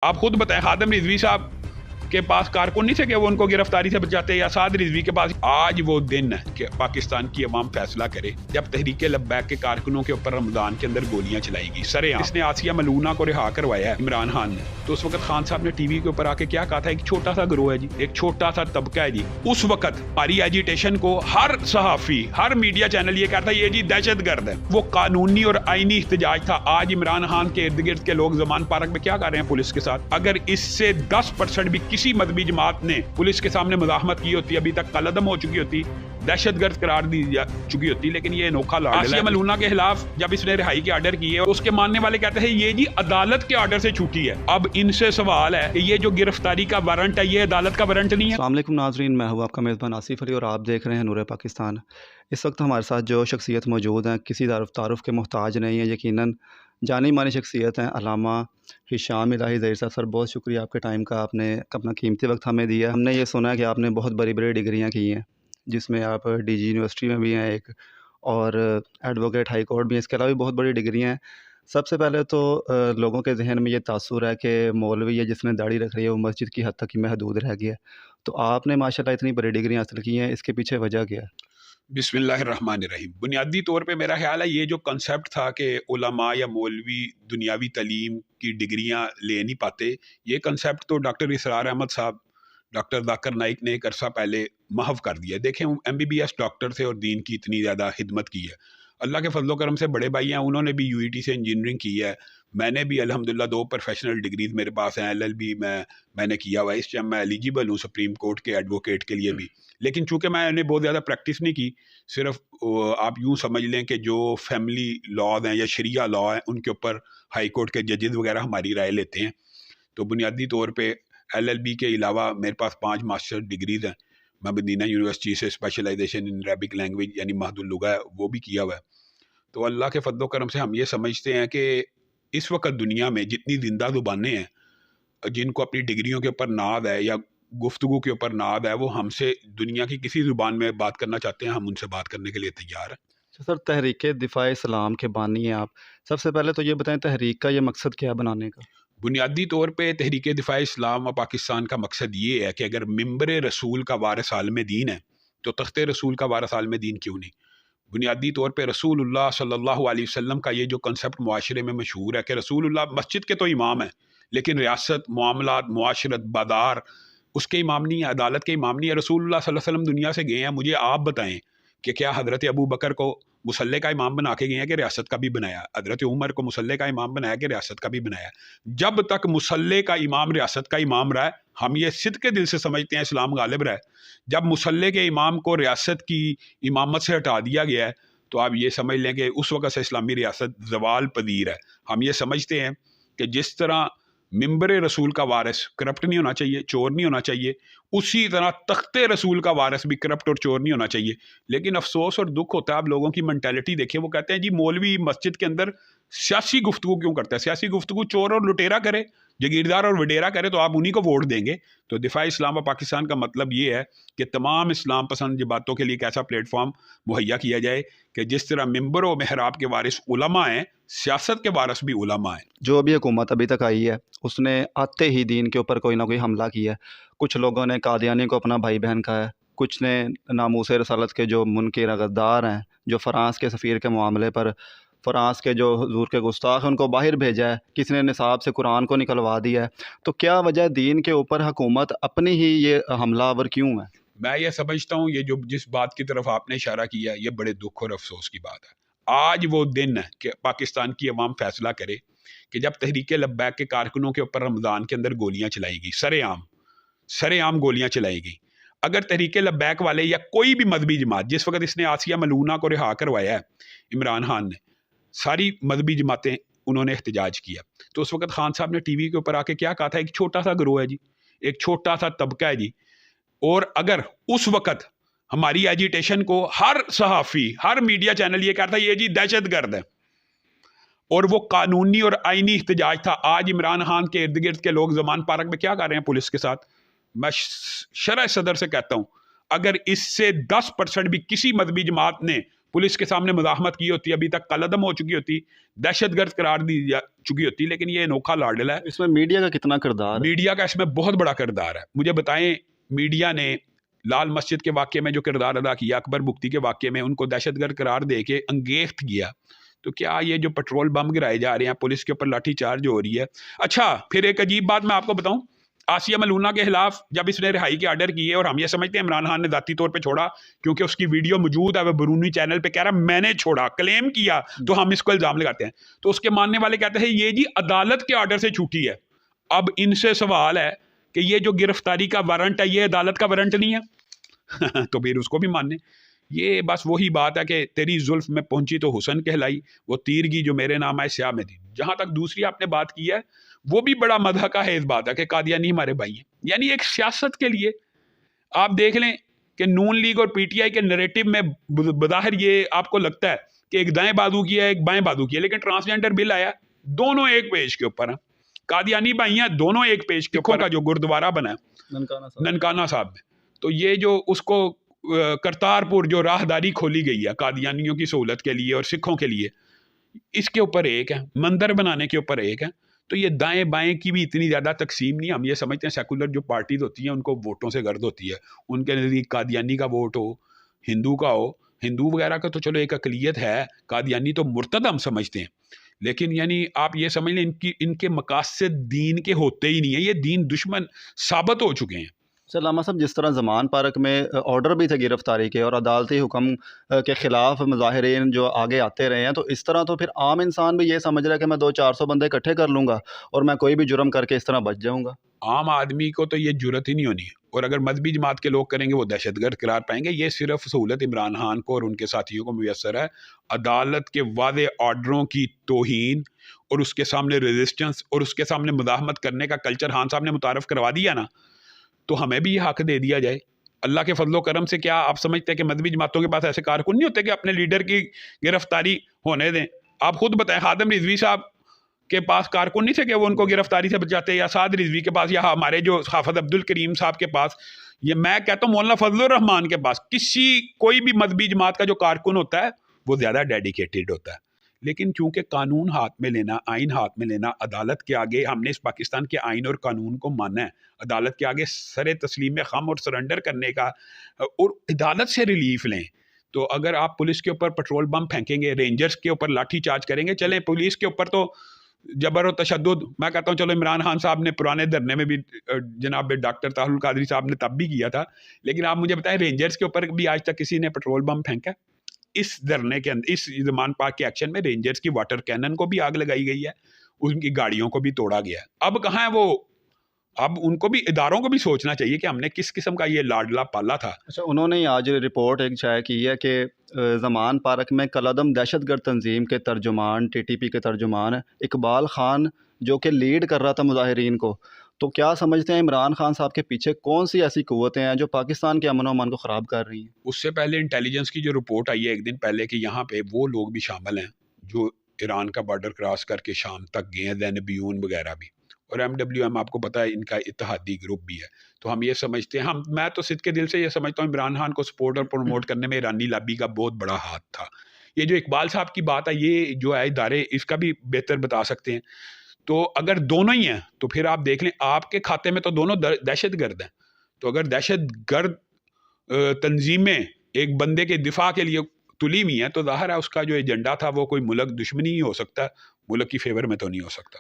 आप खुद बताएं, खादिम रिजवी साहब के पास कारकुन नहीं थे कि वो उनको गिरफ्तारी से बचाते, या साद रिजवी के पास। आज वो दिन है कि पाकिस्तान की अवाम फैसला करे जब तहरीक लब्बैक के कारकुनों के ऊपर रमजान के अंदर गोलियां चलाएगी सरेआम। इसने आसिया मलूना को रिहा करवाया है इमरान खान ने। तो उस वक्त खान साहब ने टीवी के ऊपर आके क्या कहा था, एक छोटा सा ग्रोह है जी, एक छोटा सा तबका है जी। उस वक्त हमारी एजिटेशन को हर सहाफी, हर मीडिया चैनल ये कहता है ये जी दहशत गर्द है। वो कानूनी और आईनी इख्तिजाज था। आज इमरान खान के इर्द गिर्द के लोग जमान पार्क में क्या कर रहे हैं पुलिस के साथ। अगर इससे 10% भी किसी मजहबी जमात ने पुलिस के सामने मुजाहमत की होती, अभी तक कलअदम हो चुकी होती, दहशतगर्द करार दी जा चुकी होती। लेकिन ये अनोखा आसिया मलूना के खिलाफ जब इसने रिहाई के आर्डर किए, उसके मानने वाले कहते हैं ये जी अदालत के आर्डर से छूटी है। अब इनसे सवाल है कि ये जो गिरफ्तारी का वारंट है ये अदालत का वारंट नहीं है। अस्सलाम वालेकुम नाजरीन, मैं हूँ आपका मेज़बान आसिफ अली और आप देख रहे हैं नूर पाकिस्तान। इस वक्त हमारे साथ जो शख्सियत मौजूद हैं किसी तारुफ के मोहताज नहीं है, यकीनन जानी मानी शख्सियत हैं अल्लामा हिशाम इलाही ज़हीर साहब। सर बहुत शुक्रिया आपके टाइम का, आपने अपना कीमती वक्त हमें दिया। हमने ये सुना है कि आपने बहुत बड़ी बड़ी डिग्रियाँ की हैं, जिसमें आप DG यूनिवर्सिटी में भी हैं एक, और एडवोकेट हाई कोर्ट भी हैं। इसके अलावा भी बहुत बड़ी डिग्रियाँ हैं। सबसे पहले तो लोगों के जहन में ये तासुर है कि मौलवी है जिसने दाढ़ी रख रही है वो मस्जिद की हद तक ही महदूद रह गया है। तो आपने माशाल्लाह इतनी बड़ी डिग्री हासिल की हैं, इसके पीछे वजह क्या है? बिस्मिल्लाहिर्रहमानिर्रहीम। बुनियादी तौर पे मेरा ख्याल है ये जो कंसेप्ट था कि उलमा या मौलवी दुनियावी तालीम की डिग्रियां ले नहीं पाते, ये कंसेप्ट तो डॉक्टर इसरार अहमद साहब, डॉक्टर जाकिर नाइक ने एक अरसा पहले महव कर दिया। देखें, MBBS डॉक्टर थे और दीन की इतनी ज़्यादा खिदमत की है। अल्लाह के फजलो करम से बड़े भाई हैं, उन्होंने भी UET से इंजीनियरिंग की है। मैंने भी अल्हम्दुलिल्लाह 2 प्रोफेशनल डिग्रीज मेरे पास हैं। LLB मैंने किया हुआ है। इस टाइम मैं एलिजिबल हूँ सुप्रीम कोर्ट के एडवोकेट के लिए भी। लेकिन चूंकि मैंने बहुत ज़्यादा प्रैक्टिस नहीं की, सिर्फ आप यूँ समझ लें कि जो फैमिली लॉज हैं या शरिया लॉ हैं उनके ऊपर हाई कोर्ट के जजेस वगैरह हमारी राय लेते हैं। तो बुनियादी तौर पे LLB के अलावा मेरे पास 5 मास्टर डिग्रीज हैं। मैं मदीना यूनिवर्सिटी से स्पेशलाइजेशन इन अरबिक लैंग्वेज यानी महदुल लुगा है वो भी किया हुआ है। तो अल्लाह के फजलो करम से हम ये समझते हैं कि इस वक्त दुनिया में जितनी जिंदा ज़ुबानें हैं जिनको अपनी डिग्रियों के ऊपर नाज है या गुफ्तगू के ऊपर नाज है, वो हमसे दुनिया की किसी ज़ुबान में बात करना चाहते हैं, हम उनसे बात करने के लिए तैयार हैं। तो सर तहरीक दिफा इस्लाम के बानी हैं आप, सबसे पहले तो ये बताएं तहरीक का ये मकसद क्या है बनाने का? बुनियादी तौर पे तहरीक दिफा इस्लाम और पाकिस्तान का मकसद ये है कि अगर मिंबर रसूल का वारिस आलम दीन है तो तख्ते रसूल का वारिस आलम दीन क्यों नहीं। बुनियादी तौर पे रसूलुल्लाह सल्लल्लाहु अलैहि वसल्लम का ये जो कंसेप्ट मुआशरे में मशहूर है कि रसूलुल्लाह मस्जिद के तो इमाम है, लेकिन रियासत, मामलात, मुआशरत, बाजार उसके इमाम नहीं है, अदालत के इमाम नहीं है। रसूलुल्लाह सल्लल्लाहु अलैहि वसल्लम दुनिया से गए हैं, मुझे आप बताएं कि क्या हज़रत अबू बकर को मुसल्ले का इमाम बना के गए हैं कि रियासत का भी बनाया? हज़रत उमर को मुसल्ले का इमाम बनाया कि रियासत का भी बनाया? जब तक मुसल्ले का इमाम रियासत का इमाम रहा है, हम ये सिद्ध के दिल से समझते हैं इस्लाम गालिब रहा है। जब मुसल्ले के इमाम को रियासत की इमामत से हटा दिया गया है तो आप ये समझ लें कि उस वक़्त से इस्लामी रियासत ज़वाल पदीर है। हम ये समझते हैं कि जिस तरह मिंबर रसूल का वारिस करप्ट नहीं होना चाहिए, चोर नहीं होना चाहिए, उसी तरह तख्ते रसूल का वारिस भी करप्ट और चोर नहीं होना चाहिए। लेकिन अफसोस और दुख होता है, आप लोगों की मेंटालिटी देखिए, वो कहते हैं जी मौलवी मस्जिद के अंदर सियासी गुफ्तगू क्यों करता है? सियासी गुफ्तगू चोर और लुटेरा करे, जगीरदार और वडेरा करे तो आप उन्हीं को वोट देंगे। तो दिफा इस्लाम व पाकिस्तान का मतलब ये है कि तमाम इस्लाम पसंद बातों के लिए एक ऐसा प्लेटफॉर्म मुहैया किया जाए कि जिस तरह मिंबर व महराब के वारिस उलमा हैं, सियासत के वारिस भी उलमा हैं। जो भी हुकूमत अभी तक आई है उसने आते ही दीन के ऊपर कोई ना कोई हमला किया है। कुछ लोगों ने कादियानी को अपना भाई बहन कहा है, कुछ ने नामूस रसालत के जो मुनकिर गद्दार हैं, जो फ़रांस के सफ़ीर के मामले पर फ़रांस के जो हुजूर के गुस्ताख हैं उनको बाहर भेजा है, किसी ने निसाब से कुरान को निकलवा दिया है। तो क्या वजह दीन के ऊपर हुकूमत अपनी ही ये हमलावर क्यों है? मैं ये समझता हूँ ये जो जिस बात की तरफ आपने इशारा किया ये बड़े दुख और अफसोस की बात है। आज वो दिन है कि पाकिस्तान की अवाम फैसला करे कि जब तहरीक लब्बैक के कारकुनों के ऊपर रमज़ान के अंदर गोलियां चलाएगी, सरेआम गोलियां चलाएगी। अगर तहरीक लब्बैक वाले या कोई भी मजहबी जमात, जिस वक्त इसने आसिया मलूना को रिहा करवाया है इमरान खान ने, सारी मजहबी जमातें उन्होंने एहतजाज किया। तो उस वक्त खान साहब ने टीवी के ऊपर आके क्या कहा था, एक छोटा सा ग्रोह है जी, एक छोटा सा तबका है जी। और अगर उस वक्त हमारी एजिटेशन को हर सहाफी, हर मीडिया चैनल ये कहता है ये जी दहशत गर्द है, और वो कानूनी और आईनी इख्तिजाज था। आज इमरान खान के इर्द गिर्द के लोग जमान पार्क में क्या कर रहे हैं पुलिस के साथ। मैं शरह सदर से कहता हूं, अगर इससे 10% भी किसी मजहबी जमात ने पुलिस के सामने मुज़ाहमत की होती, अभी तक कलअदम हो चुकी होती, दहशतगर्द करार दी जा चुकी होती, लेकिन ये अनोखा लाडला है। इसमें मीडिया का कितना किरदार है? मीडिया का इसमें बहुत बड़ा किरदार है। मुझे बताएं, मीडिया ने लाल मस्जिद के वाक़े में जो किरदार अदा किया, अकबर मुफ्ती के वाक़े में उनको दहशतगर्द करार दे के अंगेख्त किया, तो क्या ये जो पेट्रोल बम गिराए जा रहे हैं, पुलिस के ऊपर लाठी चार्ज हो रही है। अच्छा, फिर एक अजीब बात मैं आपको बताऊं, आसिया मलूना के खिलाफ जब इसने रिहाई के आर्डर किए, और हम ये समझते हैं इमरान खान ने ज़ाती तौर पे छोड़ा, क्योंकि उसकी वीडियो मौजूद है, वह बरूनी चैनल पे कह रहा मैंने छोड़ा, क्लेम किया, तो हम इसको इल्ज़ाम लगाते हैं। तो उसके मानने वाले कहते हैं ये जी अदालत के आर्डर से छूटी है। अब इनसे सवाल है कि ये जो गिरफ्तारी का वारंट है, ये अदालत का वारंट नहीं है तो फिर उसको भी मानने। ये बस वही बात है कि तेरी जुल्फ में पहुंची तो हुसन कहलाई, वो तीरगी जो मेरे नाम आए स्याह में थी। जहां तक दूसरी आपने बात की है, वो भी बड़ा मदह का है इस बात है कि कादियानी हमारे भाई हैं। यानी एक सियासत के लिए आप देख लें कि नून लीग और पीटीआई के नैरेटिव में बज़ाहिर ये आपको लगता है कि एक दाएं बाजू की है, एक बाएं बाजू की है, लेकिन ट्रांसजेंडर बिल आया, दोनों एक पेज के ऊपर है। कादियानी भाई हैं, दोनों एक पेज के ऊपर का जो गुरुद्वारा बना है ननकाना साहब में, तो ये जो उसको करतारपुर जो राहदारी खोली गई है कादियानियों की सहूलत के लिए और सिखों के लिए, इसके ऊपर एक है, मंदिर बनाने के ऊपर एक है। तो ये दाएं बाएं की भी इतनी ज़्यादा तकसीम नहीं। हम ये समझते हैं सेकुलर जो पार्टीज होती हैं उनको वोटों से गर्द होती है, उनके नज़दीक कादियानी का वोट हो, हिंदू का हो, हिंदू वगैरह का तो चलो एक अकलियत है, कादियानी तो मुर्तद हम समझते हैं। लेकिन यानी आप ये समझ लें इनके मकासद दीन के होते ही नहीं है, ये दीन दुश्मन साबित हो चुके हैं। सर लामा साहब, जिस तरह ज़मान पार्क में ऑर्डर भी थे गिरफ्तारी के और अदालती हुक्म के ख़िलाफ़ मुज़ाहिरीन जो आगे आते रहे हैं, तो इस तरह तो फिर आम इंसान भी ये समझ रहा है कि मैं 200-400 बंदे इकट्ठे कर लूँगा और मैं कोई भी जुर्म करके इस तरह बच जाऊँगा। आम आदमी को तो ये जुर्रत ही नहीं होनी है, और अगर मजहबी जमात के लोग करेंगे वो दहशतगर्द करार पाएंगे। ये सिर्फ सहूलत इमरान खान को और उनके साथियों को मुयसर है। अदालत के वादे ऑर्डरों की तौहीन और उसके सामने रेजिस्टेंस और उसके सामने मुज़ाहमत करने का कल्चर खान साहब ने मुतारफ़ करवा दिया ना, तो हमें भी ये हक दे दिया जाए। अल्लाह के फजलो करम से क्या आप समझते हैं कि मजहबी जमातों के पास ऐसे कारकुन नहीं होते कि अपने लीडर की गिरफ्तारी होने दें? आप खुद बताएं, खादिम रिजवी साहब के पास कारकुन नहीं थे कि वो उनको गिरफ्तारी से बचाते, या साद रिजवी के पास, या हमारे जो हाफिज अब्दुल करीम साहब के पास, ये मैं कहता हूँ मौलाना फजलुर रहमान के पास, कोई भी मजहबी जमात का जो कारकुन होता है वो ज़्यादा डेडिकेटेड होता है। लेकिन चूंकि कानून हाथ में लेना, आइन हाथ में लेना, अदालत के आगे हमने इस पाकिस्तान के आइन और कानून को माना है, अदालत के आगे सरे तस्लीम खम और सरेंडर करने का, और अदालत से रिलीफ लें। तो अगर आप पुलिस के ऊपर पेट्रोल बम फेंकेंगे, रेंजर्स के ऊपर लाठी चार्ज करेंगे, चलें पुलिस के ऊपर तो जबर और तशद्दुद, मैं कहता हूँ चलो इमरान खान साहब ने पुराने धरने में भी जनाब डॉक्टर ताहुल कादरी साहब ने तब भी किया था, लेकिन आप मुझे बताएं रेंजर्स के ऊपर भी आज तक किसी ने पेट्रोल बम फेंका? इस धरने के अंदर, इस ज़मान पार्क के एक्शन में रेंजर्स की वाटर कैनन को भी आग लगाई गई है, उनकी गाड़ियों को भी तोड़ा गया है। अब कहाँ है वो? अब उनको भी, इदारों को भी सोचना चाहिए कि हमने किस किस्म का ये लाडला पाला था। अच्छा, उन्होंने आज रिपोर्ट एक शाया की है कि ज़मान पार्क में कलअदम दहशतगर्द तंजीम के तर्जुमान, टीटीपी के तर्जुमान इकबाल खान जो कि लीड कर रहा था मुजाहिरीन को, तो क्या समझते हैं इमरान खान साहब के पीछे कौन सी ऐसी क़ुव्वतें हैं जो पाकिस्तान के अमन व अमान को ख़राब कर रही हैं? उससे पहले इंटेलिजेंस की जो रिपोर्ट आई है एक दिन पहले कि यहाँ पे वो लोग भी शामिल हैं जो ईरान का बॉर्डर क्रॉस करके शाम तक गए हैं, ज़ैनबियून वगैरह भी, और MWM आपको पता है इनका इत्तेहादी ग्रुप भी है। तो हम ये समझते हैं, मैं तो सिद्ध के दिल से ये समझता हूँ इमरान खान को सपोर्ट और प्रमोट करने में ईरानी लॉबी का बहुत बड़ा हाथ था। ये जो इकबाल साहब की बात है, ये जो है इदारे इसका भी बेहतर बता सकते हैं। तो अगर दोनों ही हैं तो फिर आप देख लें, आपके खाते में तो दोनों दहशत गर्द हैं। तो अगर दहशत गर्द तंजीमें एक बंदे के दिफा के लिए तुली हुई हैं, तो ज़ाहिर है उसका जो एजेंडा था वो कोई मुल्क दुश्मनी ही हो सकता है, मुल्क की फेवर में तो नहीं हो सकता।